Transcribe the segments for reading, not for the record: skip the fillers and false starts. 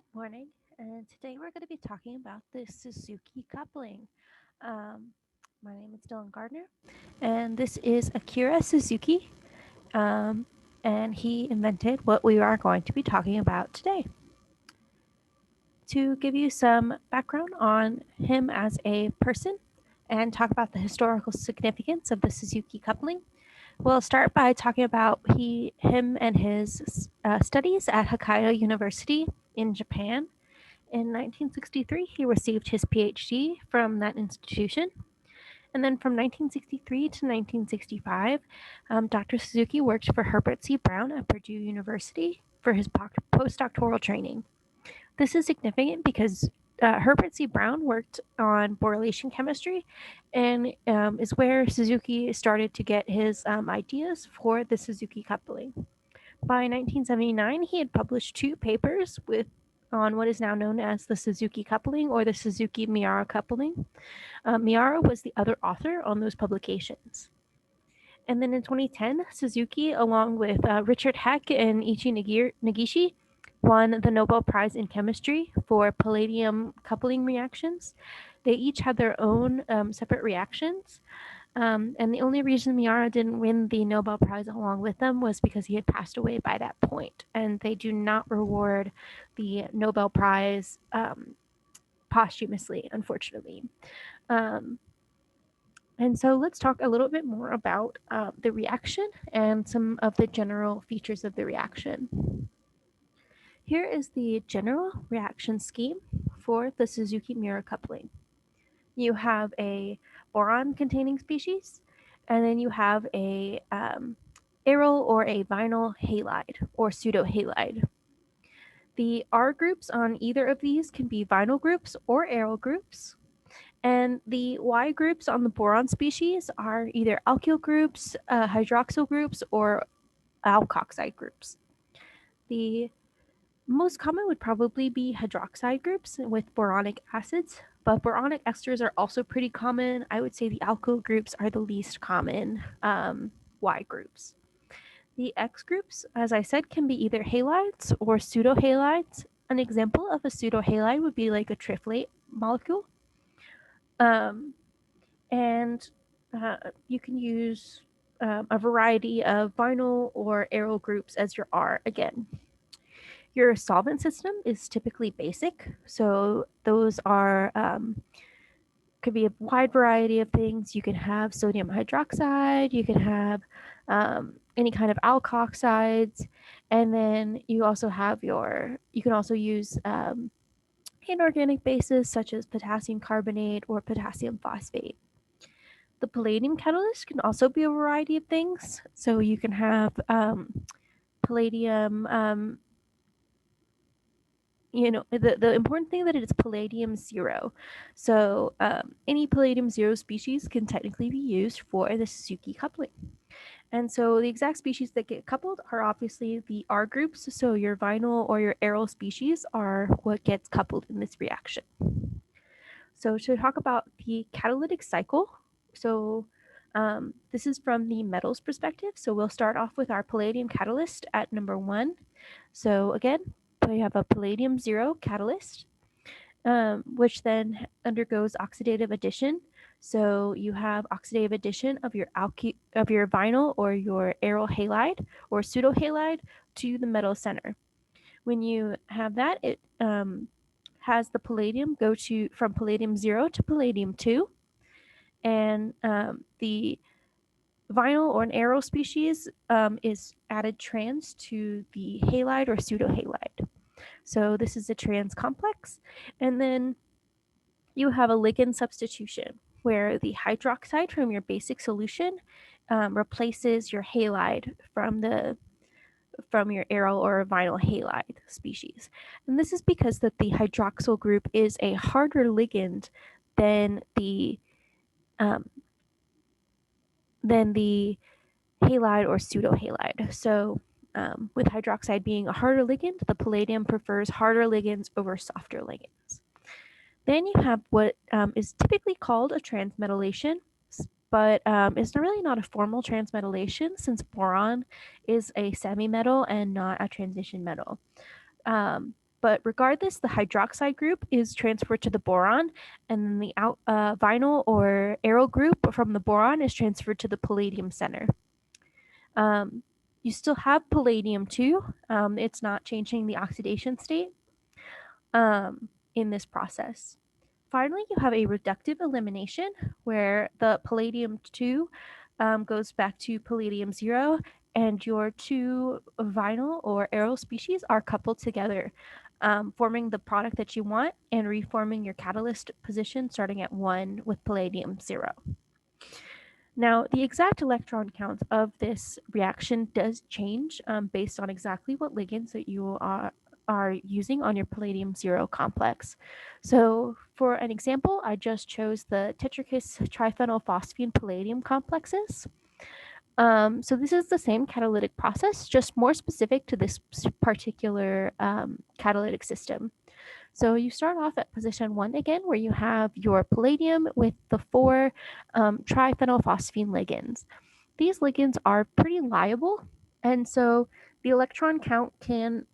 Good morning, and today we're going to be talking about the Suzuki Coupling. Um, my name is Dylan Gardner, and this is Akira Suzuki, um, and he invented what we are going to be talking about today. To give you some background on him as a person and talk about the historical significance of the Suzuki Coupling, we'll start by talking about him and his studies at Hokkaido University in Japan. In 1963, he received his PhD from that institution. And then from 1963 to 1965, Dr. Suzuki worked for Herbert C. Brown at Purdue University for his postdoctoral training. This is significant because Herbert C. Brown worked on borylation chemistry and is where Suzuki started to get his ideas for the Suzuki coupling. By 1979, he had published two papers on what is now known as the Suzuki coupling or the Suzuki Miura coupling. Miura was the other author on those publications. And then in 2010, Suzuki, along with Richard Heck and Ichi Negishi, won the Nobel Prize in Chemistry for palladium coupling reactions. They each had their own separate reactions. And the only reason Miura didn't win the Nobel Prize along with them was because he had passed away by that point. And they do not reward the Nobel Prize posthumously, unfortunately. Um, and so let's talk a little bit more about the reaction and some of the general features of the reaction. Here is the general reaction scheme for the Suzuki Miura coupling. You have a boron containing species, and then you have a aryl or a vinyl halide or pseudohalide. The R groups on either of these can be vinyl groups or aryl groups. And the Y groups on the boron species are either alkyl groups, hydroxyl groups, or alkoxide groups. The most common would probably be hydroxide groups with boronic acids, but boronic esters are also pretty common. I would say the alkyl groups are the least common Y groups. The X groups, as I said, can be either halides or pseudohalides. An example of a pseudohalide would be like a triflate molecule. Um, and you can use a variety of vinyl or aryl groups as your R again. Your solvent system is typically basic, so those are could be a wide variety of things. You can have sodium hydroxide, you can have any kind of alkoxides, and then you also have you can also use inorganic bases such as potassium carbonate or potassium phosphate. The palladium catalyst can also be a variety of things. So you can have palladium, the important thing that it is palladium zero. So any palladium zero species can technically be used for the Suzuki coupling. And so the exact species that get coupled are obviously the R groups. So your vinyl or your aryl species are what gets coupled in this reaction. So to talk about the catalytic cycle, so this is from the metals perspective. So we'll start off with our palladium catalyst at number 1. So again, we have a palladium zero catalyst, which then undergoes oxidative addition. So you have oxidative addition of your vinyl or your aryl halide or pseudohalide to the metal center. When you have that, it has the palladium go from palladium 0 to palladium 2, and the vinyl or an aryl species is added trans to the halide or pseudohalide. So this is a trans complex, and then you have a ligand substitution where the hydroxide from your basic solution replaces your halide from your aryl or vinyl halide species. And this is because that the hydroxyl group is a harder ligand than the um, halide or pseudohalide. So with hydroxide being a harder ligand, the palladium prefers harder ligands over softer ligands. Then you have what is typically called a transmetallation, but it's really not a formal transmetallation since boron is a semi-metal and not a transition metal. But regardless, the hydroxide group is transferred to the boron, and then the vinyl or aryl group from the boron is transferred to the palladium center. You still have palladium too. It's not changing the oxidation state in this process. Finally, you have a reductive elimination where the palladium 2 goes back to palladium 0, and your two vinyl or aryl species are coupled together, forming the product that you want and reforming your catalyst position starting at 1 with palladium 0. Now, the exact electron count of this reaction does change based on exactly what ligands that you are using on your palladium 0 complex. So for an example, I just chose the tetrakis triphenylphosphine palladium complexes. So this is the same catalytic process, just more specific to this particular catalytic system. So you start off at position 1 again, where you have your palladium with the 4 triphenylphosphine ligands. These ligands are pretty liable, and so the electron count can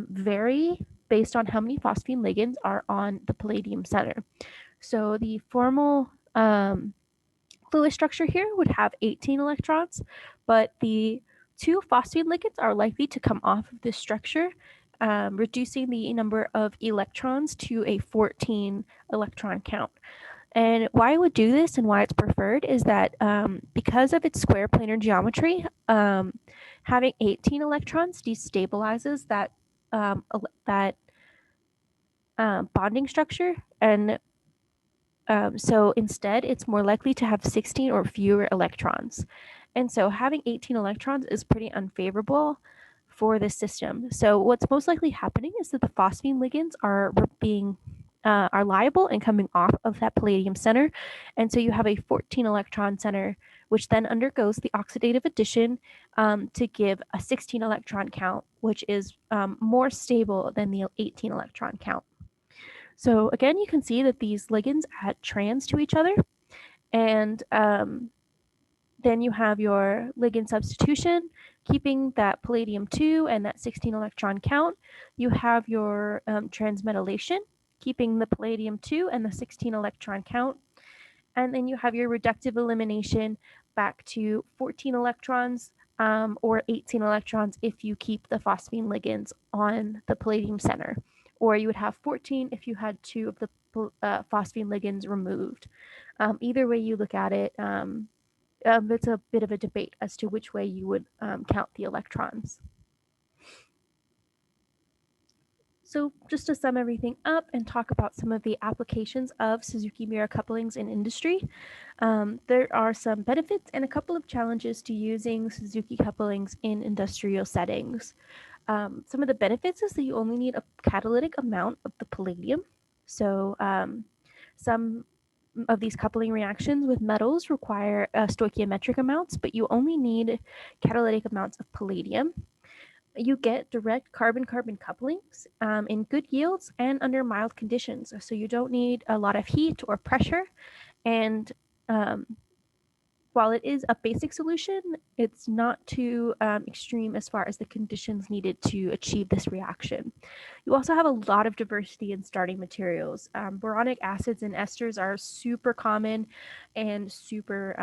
vary based on how many phosphine ligands are on the palladium center. So the formal fluid structure here would have 18 electrons, but the 2 phosphine ligands are likely to come off of this structure, reducing the number of electrons to a 14 electron count. And why I would do this and why it's preferred is that because of its square planar geometry, having 18 electrons destabilizes that bonding structure, and so instead it's more likely to have 16 or fewer electrons. And so having 18 electrons is pretty unfavorable for this system. So what's most likely happening is that the phosphine ligands are liable and coming off of that palladium center. And so you have a 14 electron center, which then undergoes the oxidative addition to give a 16 electron count, which is more stable than the 18 electron count. So again, you can see that these ligands add trans to each other, and then you have your ligand substitution, keeping that palladium 2 and that 16 electron count. You have your transmetallation, keeping the palladium 2 and the 16 electron count. And then you have your reductive elimination back to 14 electrons or 18 electrons if you keep the phosphine ligands on the palladium center. Or you would have 14 if you had 2 of the phosphine ligands removed. Either way you look at it, it's a bit of a debate as to which way you would count the electrons. So just to sum everything up and talk about some of the applications of Suzuki mirror couplings in industry, there are some benefits and a couple of challenges to using Suzuki couplings in industrial settings. Some of the benefits is that you only need a catalytic amount of the palladium. So some of these coupling reactions with metals require stoichiometric amounts, but you only need catalytic amounts of palladium. You get direct carbon-carbon couplings in good yields and under mild conditions. So you don't need a lot of heat or pressure. And while it is a basic solution, it's not too extreme as far as the conditions needed to achieve this reaction. You also have a lot of diversity in starting materials. Boronic acids and esters are super common and super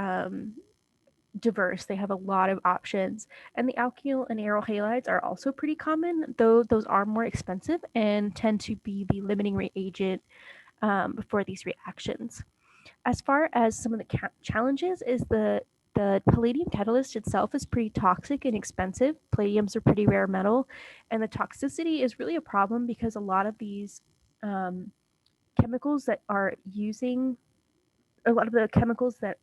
diverse. They have a lot of options. And the alkyl and aryl halides are also pretty common, though those are more expensive and tend to be the limiting reagent for these reactions. As far as some of the challenges is the palladium catalyst itself is pretty toxic and expensive. Palladiums are pretty rare metal, and the toxicity is really a problem because a lot of these chemicals that are using a lot of the chemicals that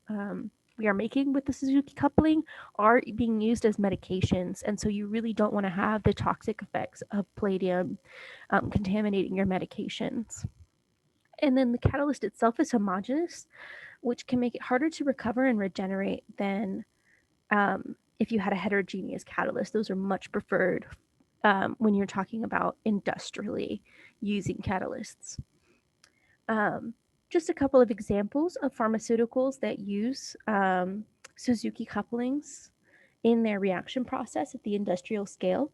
we are making with the Suzuki coupling are being used as medications. And so you really don't want to have the toxic effects of palladium contaminating your medications. And then the catalyst itself is homogeneous, which can make it harder to recover and regenerate than if you had a heterogeneous catalyst. Those are much preferred when you're talking about industrially using catalysts. Just a couple of examples of pharmaceuticals that use Suzuki couplings in their reaction process at the industrial scale.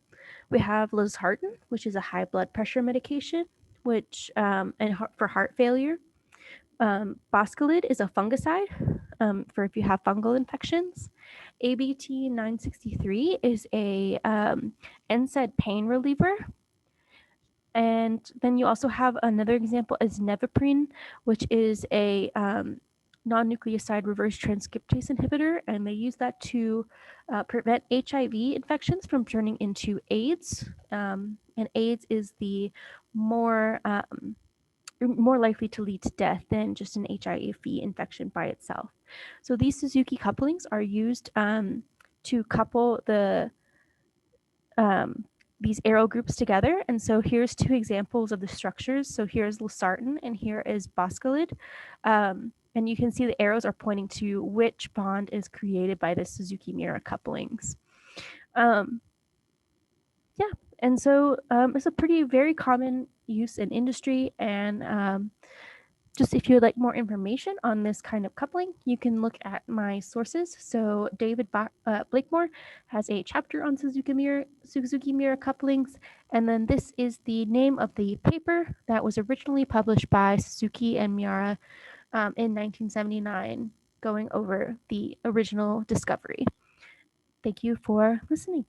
We have losartan, which is a high blood pressure medication, which and for heart failure. Boscalid is a fungicide for if you have fungal infections. ABT 963 is a NSAID pain reliever. And then you also have another example is nevaprine, which is a non-nucleoside reverse transcriptase inhibitor, and they use that to prevent HIV infections from turning into AIDS. And AIDS is the more more likely to lead to death than just an HIV infection by itself. So these Suzuki couplings are used to couple um, these arrow groups together. And so here's two examples of the structures. So here's losartan and here is boscalid. And you can see the arrows are pointing to which bond is created by the Suzuki Mira couplings. Yeah, and so it's a pretty very common use in industry. And just if you would like more information on this kind of coupling, you can look at my sources. So David Blakemore has a chapter on Suzuki Mira couplings, and then this is the name of the paper that was originally published by Suzuki and Miura in 1979, going over the original discovery. Thank you for listening.